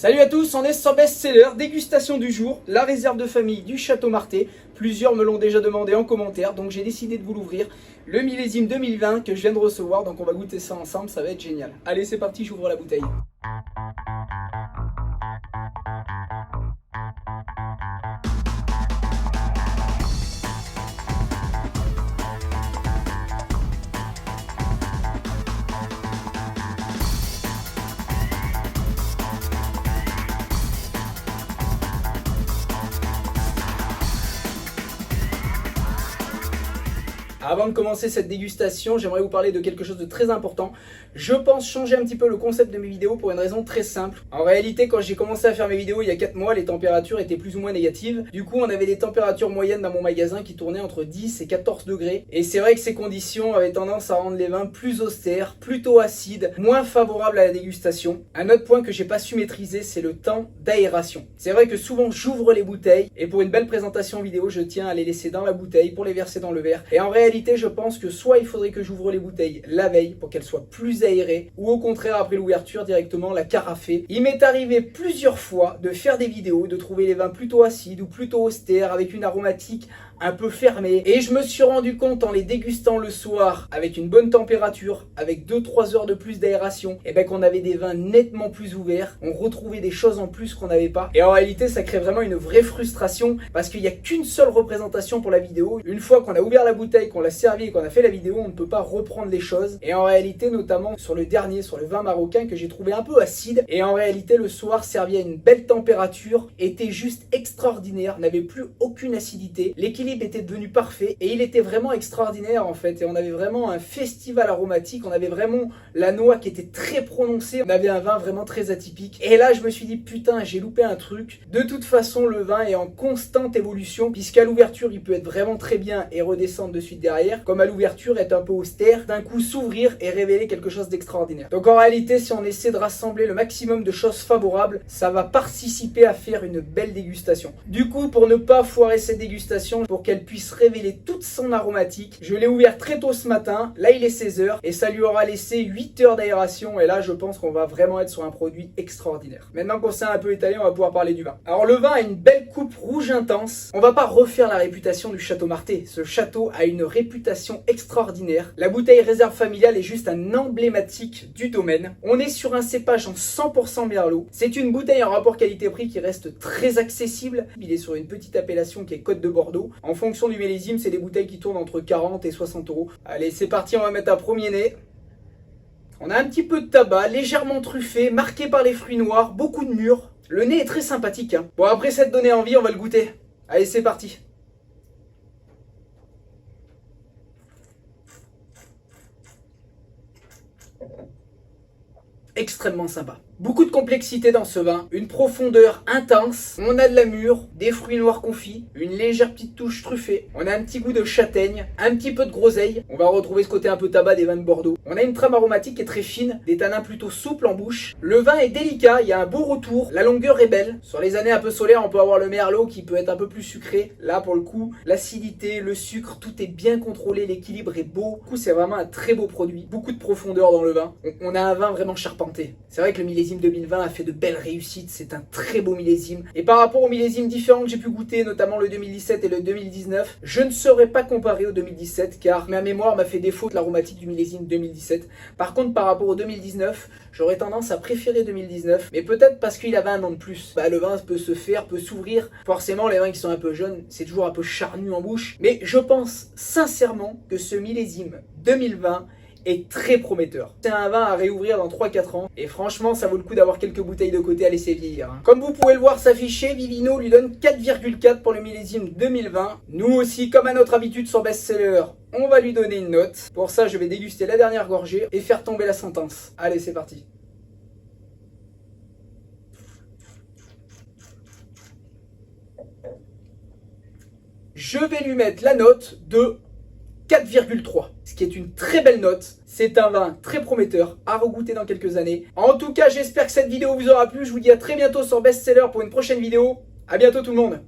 Salut à tous, on est sur Bestseller, dégustation du jour, la réserve de famille du Château Marté. Plusieurs me l'ont déjà demandé en commentaire, donc j'ai décidé de vous l'ouvrir. Le millésime 2020 que je viens de recevoir, donc on va goûter ça ensemble, ça va être génial. Allez, c'est parti, j'ouvre la bouteille. Avant de commencer cette dégustation, j'aimerais vous parler de quelque chose de très important. Je pense changer un petit peu le concept de mes vidéos pour une raison très simple. En réalité, quand j'ai commencé à faire mes vidéos il y a 4 mois, les températures étaient plus ou moins négatives. Du coup, on avait des températures moyennes dans mon magasin qui tournaient entre 10 et 14 degrés. Et c'est vrai que ces conditions avaient tendance à rendre les vins plus austères, plutôt acides, moins favorables à la dégustation. Un autre point que j'ai pas su maîtriser, c'est le temps d'aération. C'est vrai que souvent j'ouvre les bouteilles et pour une belle présentation vidéo, je tiens à les laisser dans la bouteille pour les verser dans le verre. Et en réalité, je pense que soit il faudrait que j'ouvre les bouteilles la veille pour qu'elles soient plus aérées, ou au contraire après l'ouverture directement la carafer. Il m'est arrivé plusieurs fois de faire des vidéos, de trouver les vins plutôt acides ou plutôt austères avec une aromatique un peu fermée, et je me suis rendu compte en les dégustant le soir avec une bonne température, avec 2-3 heures de plus d'aération, et qu'on avait des vins nettement plus ouverts, on retrouvait des choses en plus qu'on n'avait pas, et en réalité ça crée vraiment une vraie frustration parce qu'il n'y a qu'une seule représentation pour la vidéo. Une fois qu'on a ouvert la bouteille, qu'on l'a servi et qu'on a fait la vidéo, on ne peut pas reprendre les choses, et en réalité notamment sur le dernier, sur le vin marocain que j'ai trouvé un peu acide, et en réalité le soir servi à une belle température, était juste extraordinaire, n'avait plus aucune acidité, l'équilibre était devenu parfait et il était vraiment extraordinaire en fait, et on avait vraiment un festival aromatique, on avait vraiment la noix qui était très prononcée, on avait un vin vraiment très atypique, et là je me suis dit putain, j'ai loupé un truc. De toute façon le vin est en constante évolution, puisqu'à l'ouverture il peut être vraiment très bien et redescendre de suite derrière, comme à l'ouverture être un peu austère, d'un coup s'ouvrir et révéler quelque chose d'extraordinaire. Donc en réalité, si on essaie de rassembler le maximum de choses favorables, ça va participer à faire une belle dégustation. Du coup, pour ne pas foirer cette dégustation, pour qu'elle puisse révéler toute son aromatique, je l'ai ouvert très tôt ce matin, là il est 16h, et ça lui aura laissé 8 heures d'aération, et là je pense qu'on va vraiment être sur un produit extraordinaire. Maintenant qu'on s'est un peu étalé, on va pouvoir parler du vin. Alors le vin a une belle coupe rouge intense, on va pas refaire la réputation du Château Marté, ce château a une réputation extraordinaire. La bouteille réserve familiale est juste un emblématique du domaine. On est sur un cépage en 100% merlot. C'est une bouteille en rapport qualité-prix qui reste très accessible. Il est sur une petite appellation qui est Côte de Bordeaux. En fonction du millésime, c'est des bouteilles qui tournent entre 40 et 60 euros. Allez, c'est parti, on va mettre un premier nez. On a un petit peu de tabac, légèrement truffé, marqué par les fruits noirs, beaucoup de mûr. Le nez est très sympathique, hein. Bon, après s'être donné envie, on va le goûter. Allez, c'est parti. Extrêmement sympa. Beaucoup de complexité dans ce vin, une profondeur intense, on a de la mûre, des fruits noirs confits, une légère petite touche truffée, on a un petit goût de châtaigne, un petit peu de groseille, on va retrouver ce côté un peu tabac des vins de Bordeaux. On a une trame aromatique qui est très fine, des tanins plutôt souples en bouche. Le vin est délicat, il y a un beau retour, la longueur est belle. Sur les années un peu solaires, on peut avoir le merlot qui peut être un peu plus sucré. Là pour le coup, l'acidité, le sucre, tout est bien contrôlé, l'équilibre est beau. Du coup, c'est vraiment un très beau produit, beaucoup de profondeur dans le vin. On a un vin vraiment charpenté. C'est vrai que le millésime 2020 a fait de belles réussites, c'est un très beau millésime. Et par rapport aux millésimes différents que j'ai pu goûter, notamment le 2017 et le 2019, je ne saurais pas comparer au 2017 car ma mémoire m'a fait défaut de l'aromatique du millésime 2017. Par contre, par rapport au 2019, j'aurais tendance à préférer 2019, mais peut-être parce qu'il avait un an de plus. Le vin peut se faire, peut s'ouvrir. Forcément, les vins qui sont un peu jeunes, c'est toujours un peu charnu en bouche. Mais je pense sincèrement que ce millésime 2020 est très prometteur. C'est un vin à réouvrir dans 3-4 ans et franchement ça vaut le coup d'avoir quelques bouteilles de côté à laisser vieillir. Comme vous pouvez le voir s'afficher, Vivino lui donne 4,4 pour le millésime 2020. Nous aussi, comme à notre habitude sur Bestseller, on va lui donner une note. Pour ça je vais déguster la dernière gorgée et faire tomber la sentence. Allez, c'est parti. Je vais lui mettre la note de 4,3, ce qui est une très belle note. C'est un vin très prometteur à regoûter dans quelques années. En tout cas, j'espère que cette vidéo vous aura plu. Je vous dis à très bientôt sur Bestseller pour une prochaine vidéo. À bientôt tout le monde.